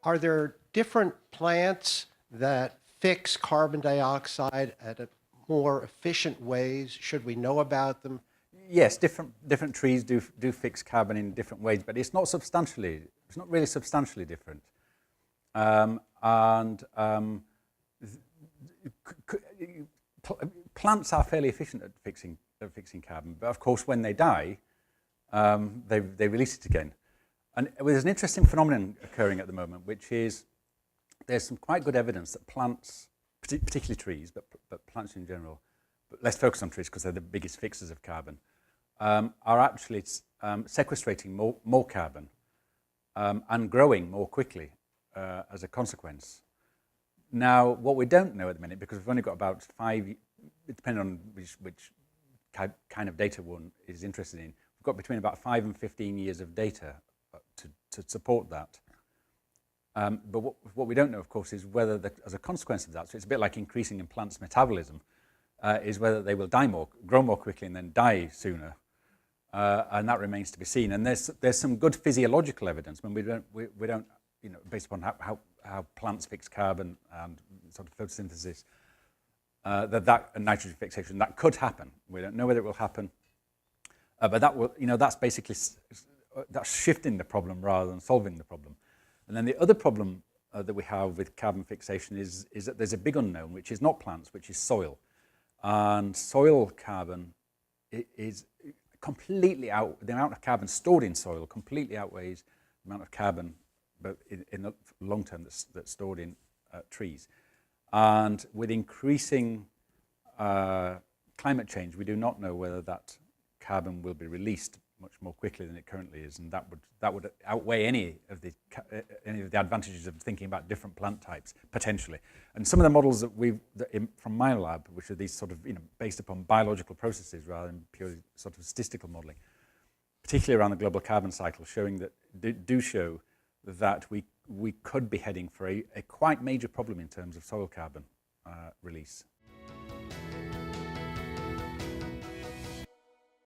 Are there different plants that fix carbon dioxide at a more efficient ways? Should we know about them? Yes, different trees do fix carbon in different ways, but it's not really substantially different. Plants are fairly efficient at fixing carbon, but of course when they die, they release it again. And there's an interesting phenomenon occurring at the moment, which is there's some quite good evidence that plants, particularly trees, but plants in general, but let's focus on trees because they're the biggest fixers of carbon, are actually sequestrating more carbon and growing more quickly as a consequence. Now, what we don't know at the minute, because we've only got about 5, depending on which kind of data one is interested in, we've got between about 5 and 15 years of data to support that. But what we don't know, of course, is whether, as a consequence of that, so it's a bit like increasing in plants' metabolism, is whether they will grow more quickly and then die sooner. And that remains to be seen. And there's some good physiological evidence. I mean, we don't, based upon how plants fix carbon and sort of photosynthesis, that nitrogen fixation, that could happen. We don't know whether it will happen, but that will, that's basically that's shifting the problem rather than solving the problem. And then the other problem that we have with carbon fixation is that there's a big unknown, which is not plants, which is soil. And soil carbon is completely the amount of carbon stored in soil completely outweighs the amount of carbon, but in the long term that's stored in trees. And with increasing climate change, we do not know whether that carbon will be released much more quickly than it currently is, and that would outweigh any of the advantages of thinking about different plant types potentially. And some of the models from my lab, which are these sort of based upon biological processes rather than purely sort of statistical modeling, particularly around the global carbon cycle, showing that do show that we could be heading for a quite major problem in terms of soil carbon release.